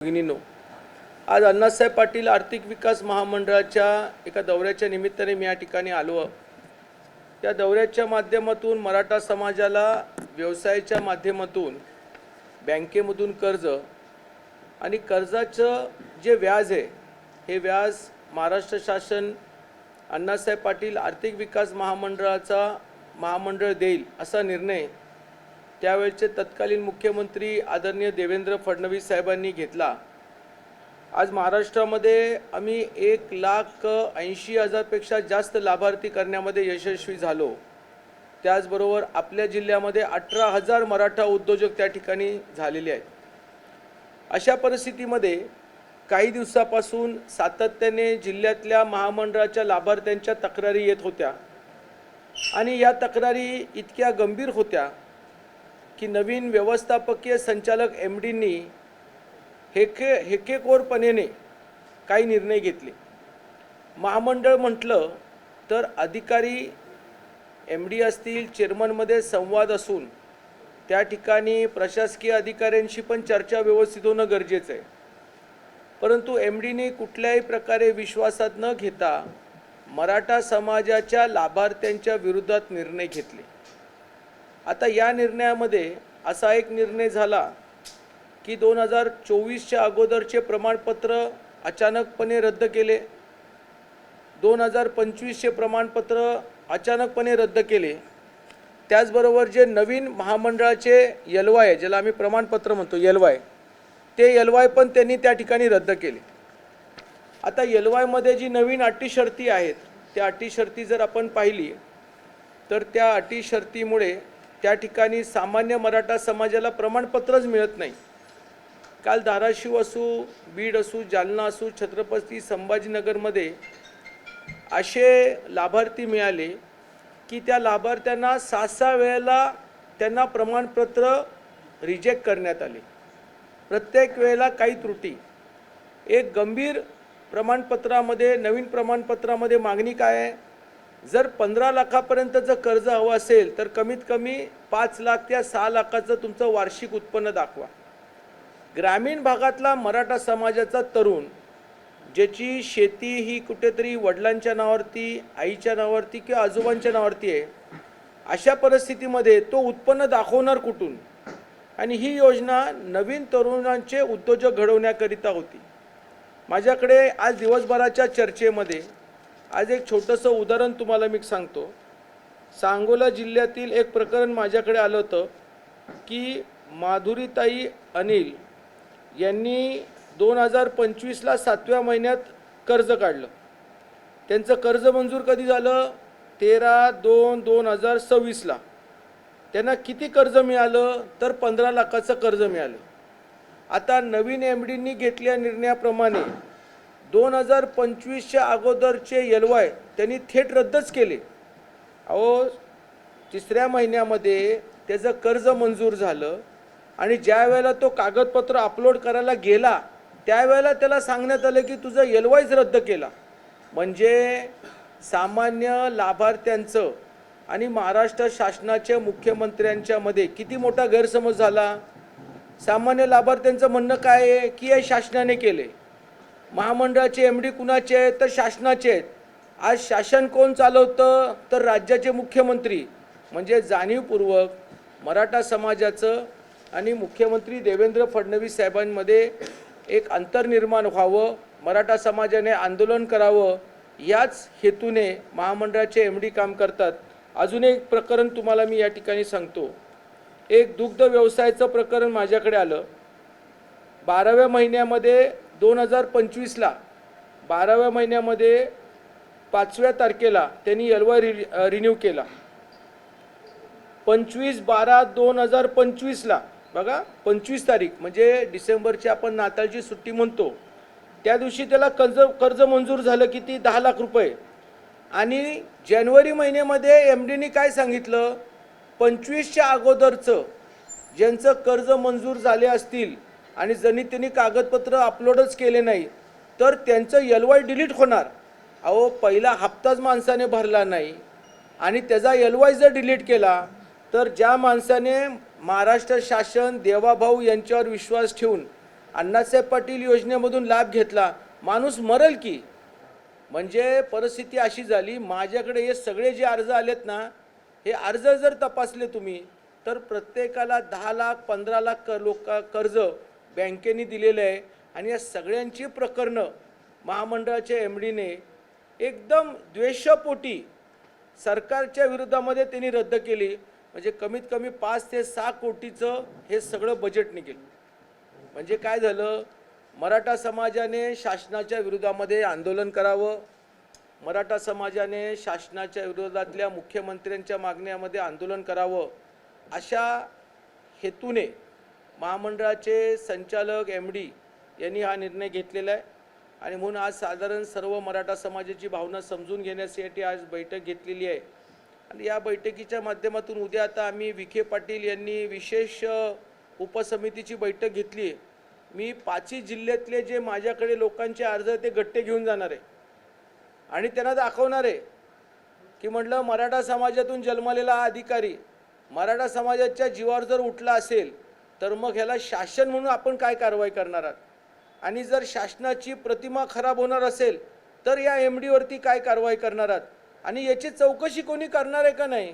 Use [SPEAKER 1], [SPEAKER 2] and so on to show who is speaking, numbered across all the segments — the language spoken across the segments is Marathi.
[SPEAKER 1] भगिनींनो, आज अण्णासाहेब पाटील आर्थिक विकास महामंडळाच्या एका दौऱ्याच्या निमित्ताने मी या ठिकाणी आलो. त्या दौऱ्याच्या माध्यमातून मराठा समाजाला व्यवसायाच्या माध्यमातून बँकेमधून कर्ज आणि कर्जाचं जे व्याज आहे हे व्याज महाराष्ट्र शासन अण्णासाहेब पाटील आर्थिक विकास महामंडळ देईल असा निर्णय त्यावेळचे तत्कालीन मुख्यमंत्री आदरणीय देवेंद्र फडणवीस साहेबांनी घेतला. आज महाराष्ट्रामध्ये आम्ही 1,80,000 पेक्षा जास्त लाभार्थी करण्यामध्ये यशस्वी झालो. त्याचबरोबर आपल्या जिल्ह्यामध्ये 18,000 मराठा उद्योजक त्या ठिकाणी झालेले आहेत. अशा परिस्थितीमध्ये काही दिवसापासून सातत्याने जिल्ह्यातल्या महामंडळाच्या लाभार्थ्यांच्या तक्रारी येत होत्या आणि या तक्रारी इतक्या गंभीर होत्या की नवीन व्यवस्थापकीय संचालक MDंनी हेकेखोरपणे काही निर्णय घेतले. महामंडळ म्हटलं तर अधिकारी MD असतील, चेअरमनमध्ये संवाद असून त्या ठिकाणी प्रशासकीय अधिकाऱ्यांशी पण चर्चा व्यवस्थित होणं गरजेचं आहे. परंतु MDंनी कुठल्याही प्रकारे विश्वासात न घेता मराठा समाजाच्या लाभार्थ्यांच्या विरोधात निर्णय घेतले. आता या निर्णयामध्ये असा एक निर्णय झाला की 2024च्या अगोदरचे प्रमाणपत्र अचानकपणे रद्द केले, 2025चे प्रमाणपत्र अचानकपणे रद्द केले. त्याचबरोबर जे नवीन महामंडळाचे LY ज्याला आम्ही प्रमाणपत्र म्हणतो LY, ते LY पण त्यांनी त्या ठिकाणी रद्द केले. आता LY मध्ये जी नवीन अटी शर्ती आहेत त्या अटी शर्ती जर आपण पाहिली तर त्या अटी शर्तीमुळे त्या ठिकाणी सामान्य मराठा समाजाला प्रमाणपत्रच मिळत नाही. काल धाराशिव असू, बीड असू, जालना असू, छत्रपती संभाजीनगरमध्ये असे लाभार्थी मिळाले की त्या लाभार्थ्यांना 6 वेळेला त्यांना प्रमाणपत्र रिजेक्ट करण्यात आले. प्रत्येक वेळेला काही त्रुटी. एक गंभीर प्रमाणपत्रामध्ये, नवीन प्रमाणपत्रामध्ये मागणी काय आहे, जर 15 लाखापर्यंतचं कर्ज हवं असेल तर कमीत कमी 5 लाख ते 6 लाखाचं तुमचं वार्षिक उत्पन्न दाखवा. ग्रामीण भागातला मराठा समाजाचा तरुण ज्याची शेती ही कुठेतरी वडिलांच्या नावावरती, आईच्या नावावरती किंवा आजोबांच्या नावावरती आहे, अशा परिस्थितीमध्ये तो उत्पन्न दाखवणार कुठून? आणि ही योजना नवीन तरुणांचे उद्योजक घडवण्याकरिता होती. माझ्याकडे आज दिवसभराच्या चर्चेमध्ये आज एक छोटंसं उदाहरण तुम्हाला मी सांगतो. सांगोला जिल्ह्यातील एक प्रकरण माझ्याकडे आलं होतं की माधुरीताई अनिल यांनी 2025ला 7व्या महिन्यात कर्ज काढलं. त्यांचं कर्ज मंजूर कधी झालं? 13/2/2026ला. त्यांना किती कर्ज मिळालं? तर 15 लाखाचं कर्ज मिळालं. आता नवीन MDंनी घेतलेल्या निर्णयाप्रमाणे 2025च्या अगोदरचे LY त्यांनी थेट रद्दच केले. अहो, 3ऱ्या महिन्यामध्ये त्याचं कर्ज मंजूर झालं आणि ज्या वेळेला तो कागदपत्र अपलोड करायला गेला त्यावेळेला त्याला सांगण्यात आलं की तुझं LYच रद्द केला. म्हणजे सामान्य लाभार्थ्यांचं आणि महाराष्ट्र शासनाच्या मुख्यमंत्र्यांच्या मध्ये किती मोठा गैरसमज झाला. सामान्य लाभार्थ्यांचं म्हणणं काय आहे की हे शासनाने केले. महामंडळाचे MD कुणाचे आहेत? तर शासनाचे आहेत. आज शासन कोण चालवतं? तर राज्याचे मुख्यमंत्री. म्हणजे जाणीवपूर्वक मराठा समाजाचं आणि मुख्यमंत्री देवेंद्र फडणवीस साहेबांमध्ये एक अंतर निर्माण व्हावं, मराठा समाजाने आंदोलन करावं, याच हेतूने महामंडळाचे MD काम करतात. अजून एक प्रकरण तुम्हाला मी या ठिकाणी सांगतो. एक दुग्ध व्यवसायाचं प्रकरण माझ्याकडे आलं. 12व्या महिन्यामध्ये 2025ला 12व्या महिन्यामध्ये 5व्या तारखेला त्यांनी LY रिन्यू केला. 25/12/2025ला बघा, 25 तारीख म्हणजे डिसेंबरची आपण नाताळची सुट्टी म्हणतो, त्या दिवशी त्याला कर्ज मंजूर झालं किती? 10 लाख रुपये. आणि जानेवारी महिन्यामध्ये MDंनी काय सांगितलं? 25च्या अगोदरचं ज्यांचं कर्ज मंजूर झाले असतील आणि जरी त्यांनी कागदपत्र अपलोडच केले नाही तर त्यांचं LY डिलीट होणार. अहो, पहिला हप्ताच माणसाने भरला नाही आणि त्याचा LY जर डिलीट केला तर ज्या माणसाने महाराष्ट्र शासन देवाभाऊ यांच्यावर विश्वास ठेवून अण्णासाहेब पाटील योजनेमधून लाभ घेतला, माणूस मरल की. म्हणजे परिस्थिती अशी झाली, माझ्याकडे हे सगळे जे अर्ज आलेत ना, हे अर्ज जर तपासले तुम्ही तर प्रत्येकाला 10 लाख 15 लाख कर्ज बँकेने दिलेलं आहे. आणि या सगळ्यांची प्रकरणं महामंडळाच्या एमडीने एकदम द्वेषापोटी सरकारच्या विरोधामध्ये त्यांनी रद्द केली. म्हणजे कमीत कमी 5 ते 6 कोटीचं हे सगळं बजेट निघेल. म्हणजे काय झालं, मराठा समाजाने शासनाच्या विरोधामध्ये आंदोलन करावं, मराठा समाजाने शासनाच्या विरोधातल्या मुख्यमंत्र्यांच्या मागण्यामध्ये आंदोलन करावं, अशा हेतूने महामंडळाचे संचालक एमडी यांनी हा निर्णय घेतलेला आहे. आणि म्हणून आज साधारण सर्व मराठा समाजाची भावना समजून घेण्यासाठी आज बैठक घेतलेली आहे. आणि या बैठकीच्या माध्यमातून उद्या आता आम्ही विखे पाटील यांनी विशेष उपसमितीची बैठक घेतली आहे. मी 5ही जिल्ह्यातले जे माझ्याकडे लोकांचे अर्ज ते गट्टे घेऊन जाणार आहे आणि त्यांना दाखवणार आहे की म्हटलं मराठा समाजातून जन्मलेला हा अधिकारी मराठा समाजाच्या जीवावर जर उठला असेल तर मग ह्याला शासन म्हणून आपण काय कारवाई करणार आहात, आणि जर शासनाची प्रतिमा खराब होणार असेल तर या एमडीवरती काय कारवाई करणार आहात, आणि याची चौकशी कोणी करणार आहे का नाही,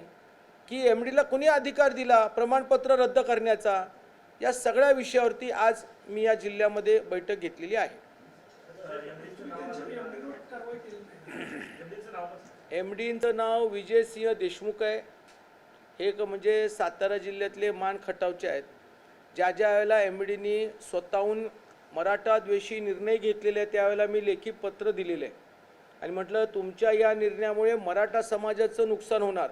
[SPEAKER 1] की एमडीला कोणी अधिकार दिला प्रमाणपत्र रद्द करण्याचा. या सगळ्या विषयावरती आज मी या जिल्ह्यामध्ये बैठक घेतलेली आहे. एमडीचं नाव विजयसिंह देशमुख आहे. हे म्हणजे सातारा जिल्ह्यातले मान खटावचे आहेत. ज्या ज्या वेळेला एमडीनी स्वतःहून मराठा द्वेषी निर्णय घेतलेले आहे त्यावेळेला मी लेखी पत्र दिलेलं आहे आणि म्हटलं तुमच्या या निर्णयामुळे मराठा समाजाचं नुकसान होणार,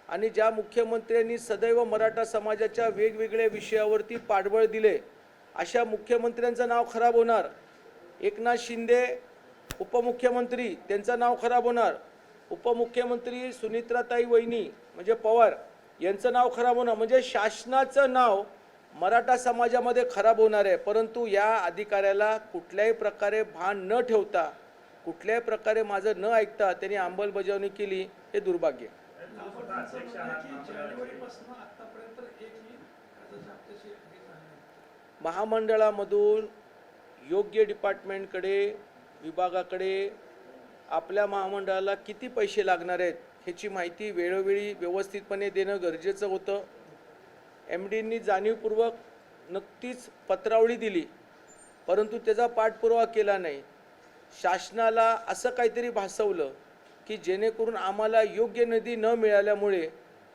[SPEAKER 1] आणि ज्या मुख्यमंत्र्यांनी सदैव मराठा समाजाच्या वेगवेगळ्या विषयावरती पाठबळ दिले अशा मुख्यमंत्र्यांचं नाव खराब होणार. एकनाथ शिंदे उपमुख्यमंत्री, त्यांचं नाव खराब होणार. उपमुख्यमंत्री सुनित्राताई वहिनी म्हणजे पवार यांचं नाव खराब होणार. म्हणजे शासनाचं नाव मराठा समाजामध्ये खराब होणार आहे. परंतु या अधिकाऱ्याला कुठल्याही प्रकारे भान न ठेवता, कुठल्याही प्रकारे माझं न ऐकता त्यांनी अंमलबजावणी केली, हे दुर्भाग्य. महामंडळामधून योग्य डिपार्टमेंटकडे, विभागाकडे आपल्या महामंडळाला किती पैसे लागणार आहेत ह्याची माहिती वेळोवेळी व्यवस्थितपणे देणं गरजेचं होतं. एमडींनी जाणीवपूर्वक नक्कीच पत्रावळी दिली, परंतु त्याचा पाठपुरावा केला नाही. शासनाला असं काहीतरी भासवलं की जेणेकरून आम्हाला योग्य निधी न मिळाल्यामुळे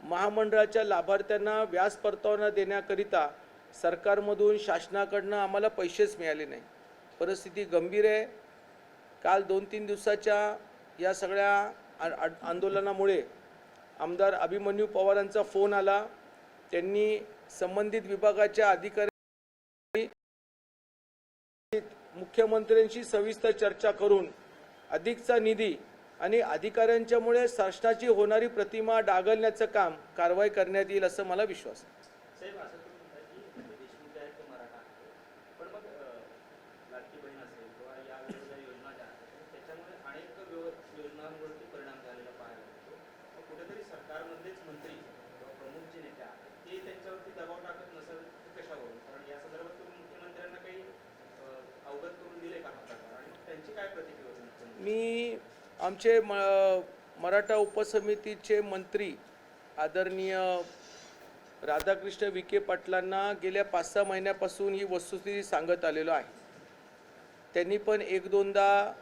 [SPEAKER 1] महामंडळाच्या लाभार्थ्यांना व्याज परतावा देण्याकरिता सरकारमधून शासनाकडनं आम्हाला पैसेच मिळाले नाही. परिस्थिती गंभीर आहे. काल 2-3 दिवसाच्या या सगळ्या आंदोलनामुळे आमदार अभिमन्यू पवारांचा फोन आला. त्यांनी संबंधित विभागाच्या अधिकारी मुख्यमंत्र्यांशी सविस्तर चर्चा करून अधिकचा निधी आणि अधिकाऱ्यांच्यामुळे शासनाची होणारी प्रतिमा डागलण्याचं काम कारवाई करण्यात येईल असं मला विश्वास आहे. मी आमचे मराठा उपसमितीचे मंत्री आदरणीय राधाकृष्ण विखे पाटलांना गेल्या 5-6 महिन्यापासून ही वस्तुस्थिती सांगत आलेलो आहे. त्यांनी पण 1-2दा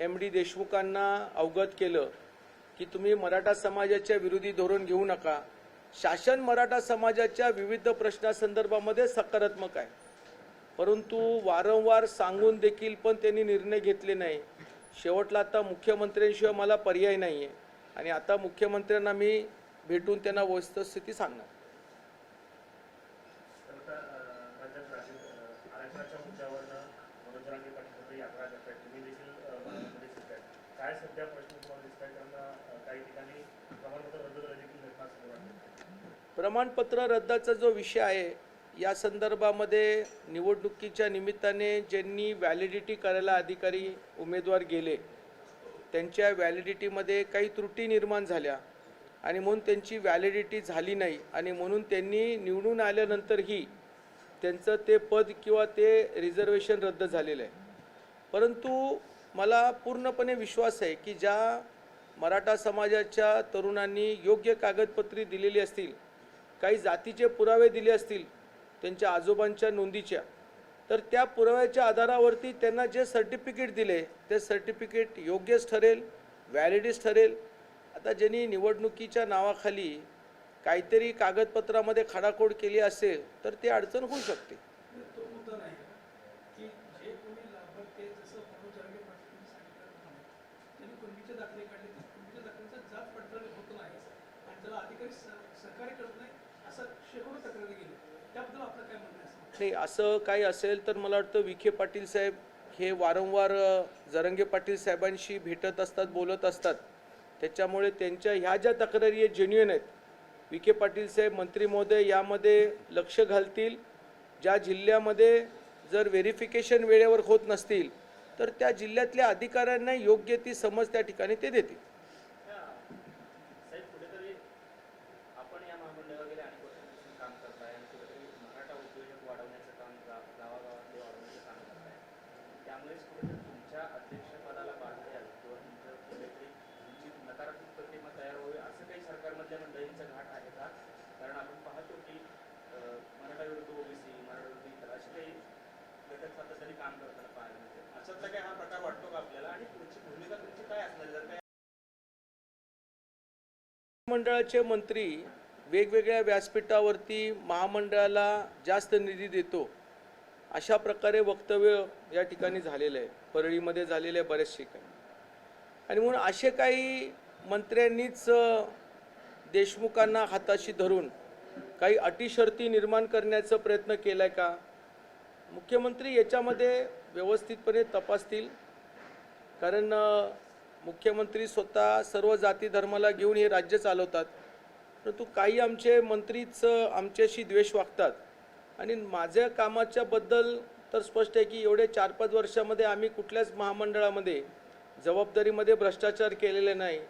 [SPEAKER 1] एमडी देशमुखांना अवगत केलं की तुम्ही मराठा समाजाच्या विरोधी धोरण घेऊ नका. शासन मराठा समाजाच्या विविध प्रश्नासंदर्भामध्ये सकारात्मक आहे, परंतु वारंवार सांगून देखील पण त्यांनी निर्णय घेतले नाही. शेवटला आता मुख्यमंत्र्यांशिवाय मला पर्याय नाही आहे आणि आता मुख्यमंत्र्यांना मी भेटून त्यांना वस्तुस्थिती सांगणार. प्रमाणपत्र रद्दाचा जो विषय आहे या संदर्भामध्ये निवडणुकीच्या निमित्ताने ज्यांनी व्हॅलिडिटी करायला अधिकारी उमेदवार गेले त्यांच्या व्हॅलिडिटीमध्ये काही त्रुटी निर्माण झाल्या आणि म्हणून त्यांची व्हॅलिडिटी झाली नाही आणि म्हणून त्यांनी निवडून आल्यानंतरही त्यांचं ते पद किंवा ते रिझर्वेशन रद्द झालेलं आहे. परंतु मला पूर्णपणे विश्वास आहे की ज्या मराठा समाजाच्या तरुणांनी योग्य कागदपत्रे दिलेली असतील, काही जातीचे पुरावे दिले असतील त्यांच्या आजोबांच्या नोंदीच्या, तर त्या पुराव्याच्या आधारावरती त्यांना जे सर्टिफिकेट दिले ते सर्टिफिकेट योग्यच ठरेल, व्हॅलिडीच ठरेल. आता ज्यांनी निवडणुकीच्या नावाखाली काहीतरी कागदपत्रामध्ये खाडाखोड केली असेल तर ते अडचण होऊ शकते.
[SPEAKER 2] तो मुद्दा नाही की जे कोणी लाभार्थी जसं मनोज जरांगे पाटील सांगितल्याप्रमाणे त्यांनी कुणबीचे दाखले काढले, तर कुणबीच्या दाखल्यांचा जात पडताळणी होत नाही आणि त्याला अधिकारी सहकार्य करत नाही असं शेकडो तक्रारी गेली. त्याबद्दल आपलं काय म्हणणं आहे?
[SPEAKER 1] नाही, असं काही असेल तर मला वाटतं विखे पाटील साहेब हे वारंवार जरांगे पाटील साहेबांशी भेटत असतात, बोलत असतात. त्याच्यामुळे त्यांच्या ह्या ज्या तक्रारी आहेत जेन्युइन आहेत. विखे पाटील साहेब मंत्री महोदय यामध्ये लक्ष घालतील. ज्या जिल्ह्यामध्ये जर व्हेरिफिकेशन वेळेवर होत नसतील तर त्या जिल्ह्यातल्या अधिकाऱ्यांना योग्य ती समज त्या ठिकाणी ते देतील.
[SPEAKER 3] साहेब, कुठेतरी आपण या महामंडळावर गेले अनेक वर्षांपासून काम करताय आणि कुठेतरी मराठा उद्योजक वाढवण्याचं काम गावागावातले वाढवण्याचं काम करताय. त्यामुळेच कुठेतरी तुमच्या अध्यक्षपदाला बाधा यावी किंवा तुमचं कुठेतरी तुमची नकारात्मक प्रतिमा तयार व्हावी असं काही सरकारमधल्या मंडळींचा घाट आहे का? कारण आपण पाहतो की मराठा विरुद्ध ओबीसी, मराठा विरुद्ध इतर असे काही घटक सातत्याने काम करताना पाहायला मिळते. अशातला काही हा प्रकार वाटतो का आपल्याला आणि तुमची भूमिका तुमची काय असणार जर काय?
[SPEAKER 1] मंडळाचे मंत्री वेगवेगळ्या व्यासपीठावरती महामंडळाला जास्त निधी देतो अशा प्रकारे वक्तव्य या ठिकाणी झालेलं आहे. परळीमध्ये झालेलं आहे बऱ्याच ठिकाणी. आणि म्हणून असे काही मंत्र्यांनीच देशमुखांना हाताशी धरून काही अटी शर्ती निर्माण करण्याचा प्रयत्न केला आहे का? मुख्यमंत्री याच्यामध्ये व्यवस्थितपणे तपासतील. कारण मुख्यमंत्री स्वतः सर्व जाती धर्माला घेऊन हे राज्य चालवतात. परंतु काही आमचे मंत्रीच आमच्याशी द्वेष वागतात. आणि माझ्या कामाच्याबद्दल तर स्पष्ट आहे की एवढे 4-5 वर्षामध्ये आम्ही कुठल्याच महामंडळामध्ये जबाबदारीमध्ये भ्रष्टाचार केलेले नाही.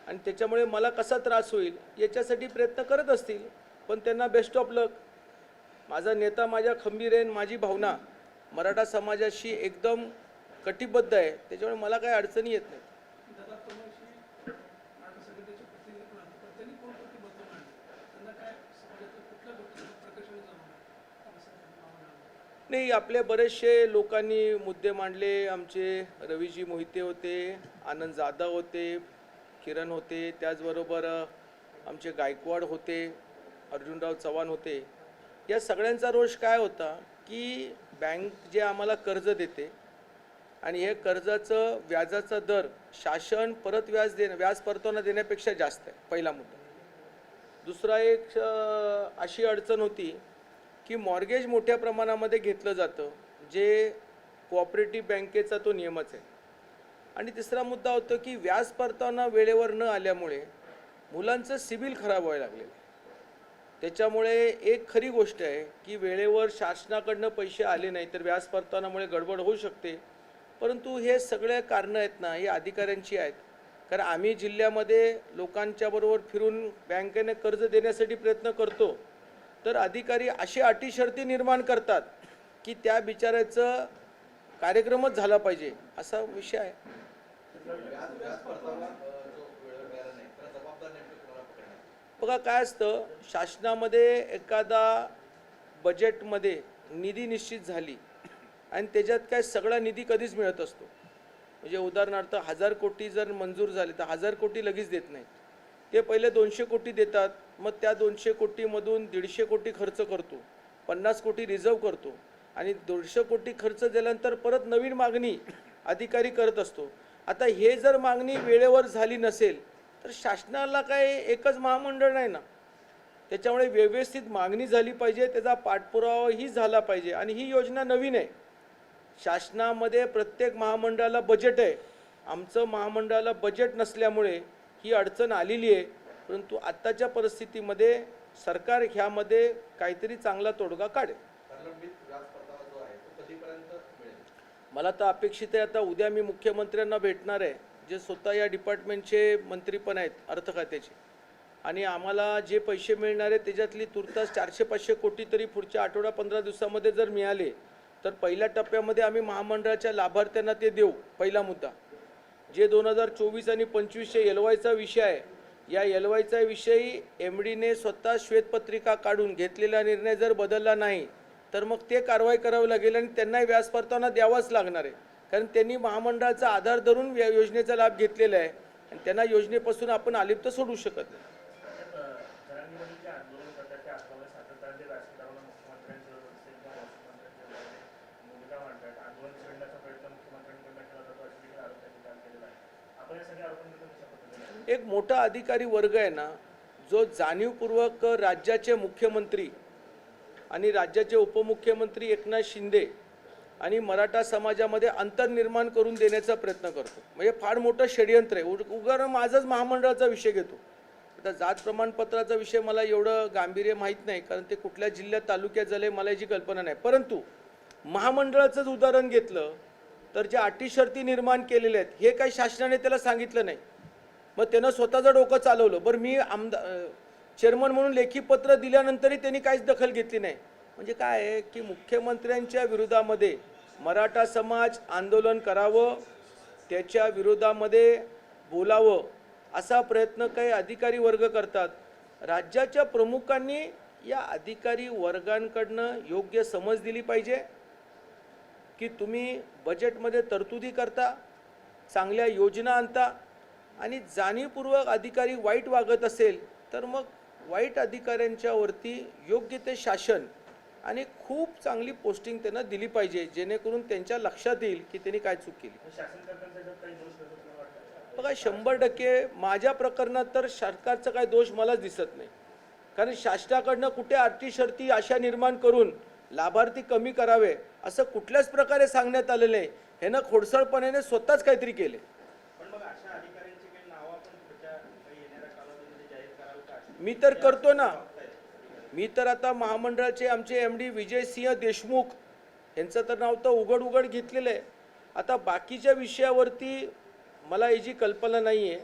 [SPEAKER 1] आणि त्याच्यामुळे मला कसा त्रास होईल याच्यासाठी प्रयत्न करत असतील. पण त्यांना बेस्ट ऑफ लक. माझा नेता माझ्या खंबीर आहे. माझी भावना मराठा समाजाशी एकदम कटिबद्ध आहे. त्याच्यामुळे मला काही अडचणी येत नाहीत.
[SPEAKER 2] दादा तुम्हाशी मराठा संघटनेचे प्रतिनिधी पण आहेत, पण त्यांनी कोण प्रतिबद्ध नाही, त्यांना काय समाजातील कुठल्या गोष्टीचं प्रकर्षण जाणवलं
[SPEAKER 1] नाही, आपले बरेचसे लोकांनी मुद्दे मांडले. आमचे रवीजी मोहिते होते, आनंद जाधव होते, किरण होते, त्याचबरोबर आमचे गायकवाड होते, अर्जुनराव चव्हाण होते. या सगळ्यांचा रोष काय होता की बँक जे आम्हाला कर्ज देते आणि हे कर्जाचं व्याजाचा दर शासन परत व्याज परताना देण्यापेक्षा जास्त आहे. पहिला मुद्दा. दुसरा एक अशी अडचण होती की मॉर्गेज मोठ्या प्रमाणामध्ये घेतलं जातं, जे कोऑपरेटिव्ह बँकेचा तो नियमच आहे. आणि तिसरा मुद्दा होता की व्याज परताना वेळेवर न आल्यामुळे मुलांचं सिबिल खराब व्हायला लागलेलं आहे. त्याच्यामुळे एक खरी गोष्ट आहे की वेळेवर शासनाकडनं पैसे आले नाही तर व्याज परतानामुळे गडबड होऊ शकते. परंतु हे सगळे कारणं आहेत ना, ही अधिकाऱ्यांची आहेत. कारण आम्ही जिल्ह्यामध्ये लोकांच्या बरोबर फिरून बँकेने कर्ज देण्यासाठी प्रयत्न करतो, तर अधिकारी अशी अटी शर्ती निर्माण करतात की त्या बिचाऱ्याचं कार्यक्रमच झाला पाहिजे असा विषय आहे. बघा काय असतं, शासनामध्ये एखादा बजेटमध्ये निधी निश्चित झाली आणि त्याच्यात काय सगळा निधी कधीच मिळत असतो. म्हणजे उदाहरणार्थ 1000 कोटी जर मंजूर झाले तर 1000 कोटी लगेच देत नाहीत. ते पहिले 200 कोटी देतात. मग त्या 200 कोटीमधून 150 कोटी खर्च करतो, 50 कोटी रिझर्व करतो आणि 150 कोटी खर्च झाल्यानंतर परत नवीन मागणी अधिकारी करत असतो. आता हे जर मागणी वेळेवर झाली नसेल तर शासनाला काय एकच महामंडळ नाही ना. त्याच्यामुळे व्यवस्थित मागणी झाली पाहिजे, त्याचा पाठपुरावाही झाला पाहिजे. आणि ही योजना नवीन आहे. शासनामध्ये प्रत्येक महामंडळाला बजेट आहे. आमचं महामंडळाला बजेट नसल्यामुळे ही अडचण आलेली आहे. परंतु आत्ताच्या परिस्थितीमध्ये सरकार ह्यामध्ये काहीतरी चांगला तोडगा काढेल. मला तर अपेक्षित आहे, आता उद्या मी मुख्यमंत्र्यांना भेटणार आहे, जे स्वतः या डिपार्टमेंटचे मंत्री पण आहेत, अर्थ खात्याचे. आणि आम्हाला जे पैसे मिळणार आहे त्याच्यातली तुर्तास 400-500 कोटी तरी पुढच्या आठवडा 15 दिवसामध्ये जर मिळाले तर पहिल्या टप्प्यामध्ये आम्ही महामंडळाच्या लाभार्थ्यांना ते देऊ. पहिला मुद्दा. जे 2024 आणि 25चे एलवायचा विषय आहे, या एलवायचा विषयी MDने स्वतः श्वेतपत्रिका काढून घेतलेला निर्णय जर बदलला नाही तर मग ते कारवाई करावी लागेल आणि त्यांनाही व्याज परतावा द्यावाच लागणार आहे. कारण त्यांनी महामंडळाचा आधार धरून या योजनेचा लाभ घेतलेला आहे आणि त्यांना योजनेपासून आपण अलिप्त सोडू शकत नाही. एक मोठा अधिकारी वर्ग आहे ना, जो जाणीवपूर्वक राज्याचे मुख्यमंत्री आणि राज्याचे उपमुख्यमंत्री एकनाथ शिंदे आणि मराठा समाजामध्ये अंतर निर्माण करून देण्याचा प्रयत्न करतो. म्हणजे फार मोठं षडयंत्र आहे. उगाच माझाच महामंडळाचा विषय घेतो. आता जात प्रमाणपत्राचा विषय मला एवढं गांभीर्य माहीत नाही, कारण ते कुठल्या जिल्ह्यात तालुक्यात झाले मला याची कल्पना नाही. परंतु महामंडळाचंच उदाहरण घेतलं तर ज्या अटी शर्ती निर्माण केलेल्या आहेत हे काही शासनाने त्याला सांगितलं नाही. मग त्यानं स्वतःचं डोकं चालवलं. बरं, मी चेअरमन म्हणून लेखी पत्र दिल्यानंतरही त्यांनी काहीच दखल घेतली नाही. म्हणजे काय आहे की मुख्यमंत्र्यांच्या विरोधामध्ये मराठा समाज आंदोलन करावं, त्याच्या विरोधामध्ये बोलावं असा प्रयत्न काही अधिकारी वर्ग करतात. राज्याच्या प्रमुखांनी या अधिकारी वर्गांकडनं योग्य समज दिली पाहिजे की तुम्ही बजेटमध्ये तरतुदी करता, चांगल्या योजना आणता आणि जाणीवपूर्वक अधिकारी वाईट वागत असेल तर मग वाईट अधिकाऱ्यांच्या वरती योग्य ते शासन आणि खूप चांगली पोस्टिंग त्यांना दिली पाहिजे, जेणेकरून त्यांच्या लक्षात येईल की त्यांनी काय चूक केली. बघा, 100% माझ्या प्रकरणात तर सरकारचा काही दोष मलाच दिसत नाही. कारण शासनाकडनं कुठे अटी शर्ती अशा निर्माण करून लाभार्थी कमी करावे असं कुठल्याच प्रकारे सांगण्यात आलेलं आहे. ह्यानं खोडसाळपणाने स्वतःच काहीतरी केले. मी तर करतो ना. मी तर आता महामंडळाचे आमचे MD विजयसिंह देशमुख यांचं तर नाव तर उघड घेतलेलं आहे. आता बाकीच्या विषयावरती मला याची कल्पना नाही आहे,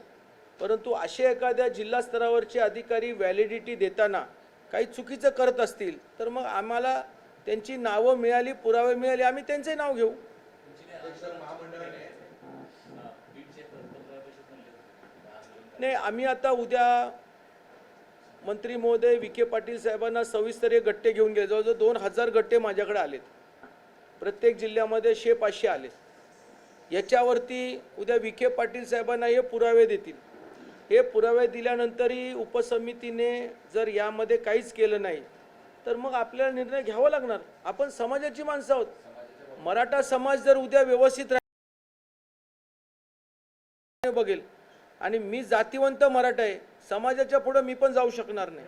[SPEAKER 1] परंतु असे एखाद्या जिल्हा स्तरावरचे अधिकारी व्हॅलिडिटी देताना काही चुकीचं करत असतील तर मग आम्हाला त्यांची नावं मिळाली, पुरावे मिळाले, आम्ही त्यांचे नाव घेऊ. नाही, आम्ही आता उद्या मंत्री महोदय विखे पाटील साहेबांना सविस्तर गट्टे घेऊन गेले. जवळजवळ 2000 गट्टे माझ्याकडे आलेत. प्रत्येक जिल्ह्यामध्ये 100-500 आले. याच्यावरती उद्या विखे पाटील साहेबांना हे पुरावे देतील. हे पुरावे दिल्यानंतरही उपसमितीने जर यामध्ये काहीच केलं नाही तर मग आपल्याला निर्णय घ्यावा लागणार. आपण समाजाची माणसं आहोत. मराठा समाज जर उद्या व्यवस्थित बघेल आणि मी जातीवंत मराठा आहे, समाजाच्या पुढे मी पण जाऊ शकणार नाही.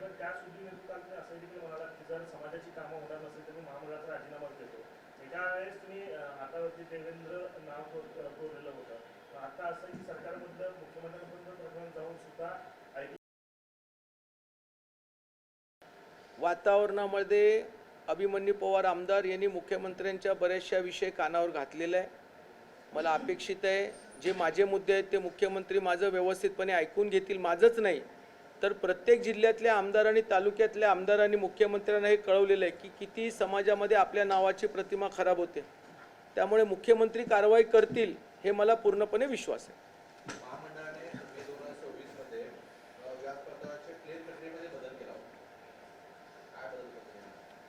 [SPEAKER 1] वातावरणामध्ये अभिमन्यू पवार आमदार यांनी मुख्यमंत्र्यांच्या बऱ्याचशा विषय कानावर घातलेला आहे. मला अपेक्षित आहे जे माझे मुद्दे आहेत ते मुख्यमंत्री माझं व्यवस्थितपणे ऐकून घेतील. माझंच नाही तर प्रत्येक जिल्ह्यातल्या आमदार आणि तालुक्यातल्या आमदारांनी मुख्यमंत्र्यांना हे कळवलेलं आहे की किती समाजामध्ये आपल्या नावाची प्रतिमा खराब होते. त्यामुळे मुख्यमंत्री कारवाई करतील हे मला पूर्णपणे विश्वास आहे.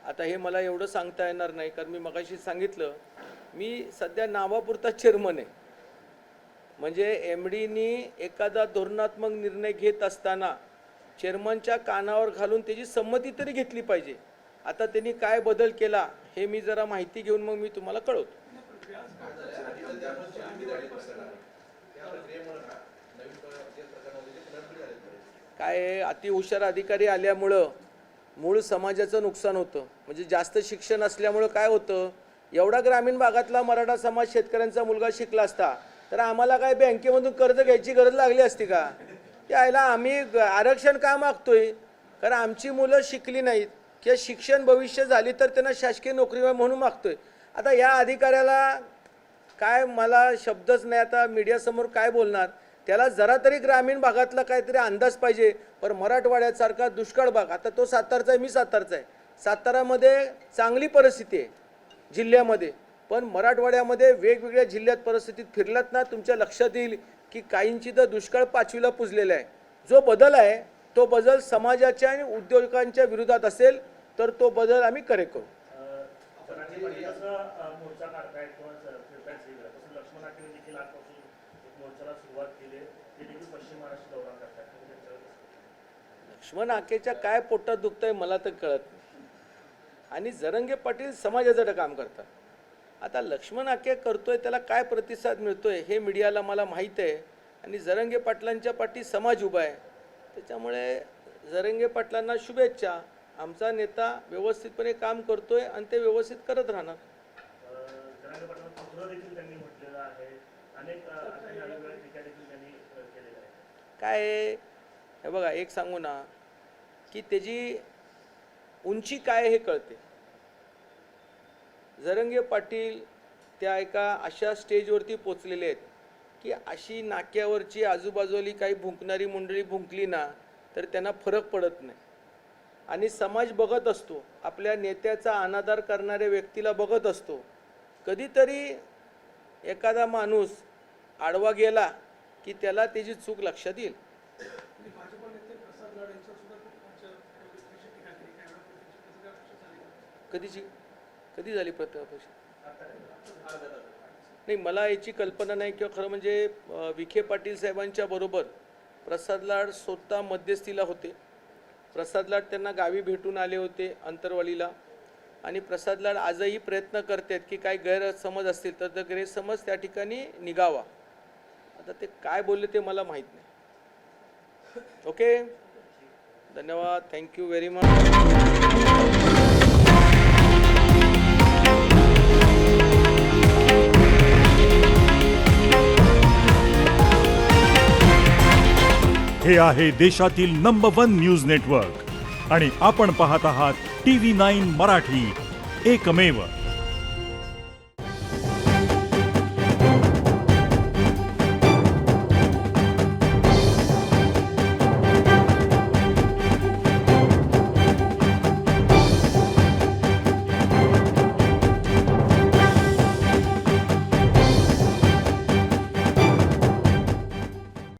[SPEAKER 1] आता हे मला एवढं सांगता येणार नाही, कारण मी मगाशी सांगितलं मी सध्या नावापुरता चेअरमन आहे. म्हणजे MDनी एखादा धोरणात्मक निर्णय घेत असताना चेअरमनच्या कानावर घालून त्याची संमती तरी घेतली पाहिजे. आता त्यांनी काय बदल केला हे मी जरा माहिती घेऊन मग मी तुम्हाला कळवतो. काय अतिहुशार अधिकारी आल्यामुळं मूळ समाजाचं नुकसान होतं. म्हणजे जास्त शिक्षण असल्यामुळं काय होतं, एवढा ग्रामीण भागातला मराठा समाज शेतकऱ्यांचा मुलगा शिकला असता तर आम्हाला काय बँकेमधून कर्ज घ्यायची गरज लागली असती का? त्याला आम्ही आरक्षण का मागतोय? कारण आमची मुलं शिकली नाहीत किंवा शिक्षण भविष्य झाली तर त्यांना शासकीय नोकरी म्हणून मागतोय. आता या अधिकाऱ्याला काय मला शब्दच नाही, आता मीडियासमोर काय बोलणार. त्याला जरा तरी ग्रामीण भागातला काहीतरी अंदाज पाहिजे. पण मराठवाड्यासारखा दुष्काळ भाग, आता तो सातारचा आहे, मी सातारचा आहे, सातारामध्ये चांगली परिस्थिती आहे जिल्ह्यामध्ये, पण मराठवाड्यामध्ये वेगवेगळ्या जिल्ह्यात परिस्थितीत फिरलात ना तुमच्या लक्षात येईल की काहींची तर दुष्काळ 5वीला पुजलेला आहे. जो बदल आहे तो बदल समाजाच्या आणि उद्योजकांच्या विरोधात असेल तर तो बदल आम्ही करेक्ट करू.
[SPEAKER 4] मोर्चा काढतायत किंवा फिरतायत सगळीकडे, तसं लक्ष्मण आठवले देखील आजपासून एक मोर्चाला सुरुवात केली आहे. ते देखील पश्चिम महाराष्ट्र दौरा करतात.
[SPEAKER 1] लक्ष्मण आकेच्या काय पोटात दुखतंय मला तर कळत नाही. आणि जरंगे पाटील समाजाचं काम करतात. आता लक्ष्मण आके करतोय त्याला काय प्रतिसाद मिळतोय हे मीडियाला मला माहीत आहे. आणि जरंगे पाटलांच्या पाठी समाज उभा आहे, त्याच्यामुळे जरंगे पाटलांना शुभेच्छा. आमचा नेता व्यवस्थितपणे काम करतोय आणि ते व्यवस्थित करत राहणार.
[SPEAKER 4] जरंगे पाटलांचं पुत्र देखील त्यांनी म्हटलेलं आहे. अनेक टीका देखील त्यांनी केलेल्या आहे.
[SPEAKER 1] काय आहे, हे बघा एक सांगू ना की त्याची उंची काय हे कळते. जरंगे पाटील त्या एका अशा स्टेजवरती पोचलेले आहेत की अशी नाक्यावरची आजूबाजूली काही भुंकणारी मंडळी भुंकली ना तर त्यांना फरक पडत नाही. आणि समाज बघत असतो, आपल्या नेत्याचा अनादर करणाऱ्या व्यक्तीला बघत असतो. कधीतरी एखादा माणूस आडवा गेला की त्याला त्याची चूक लक्षात येईल.
[SPEAKER 2] आणि भाजपा नेते प्रसाद लाड यांच्यावर सुद्धा खूप त्यांच्याविषयी टीका केली. काय वेळा त्याची काय अपेक्षा झाली का?
[SPEAKER 1] कधी झाली प्रत्येकापेक्षा नाही, मला याची कल्पना नाही. किंवा खरं म्हणजे विखे पाटील साहेबांच्या बरोबर प्रसाद लाड स्वतः मध्यस्थीला होते. प्रसाद लाड त्यांना गावी भेटून आले होते अंतरवालीला. आणि प्रसाद लाड आजही प्रयत्न करतात की काय गैरसमज असतील तर गैरसमज त्या ठिकाणी निघावा. आता ते काय बोलले ते मला माहीत नाही. ओके, धन्यवाद, थँक्यू व्हेरी मच.
[SPEAKER 5] हे आहे देशातील नंबर 1 न्यूज नेटवर्क आणि आपण पाहत आहात TV9 मराठी, एकमेव.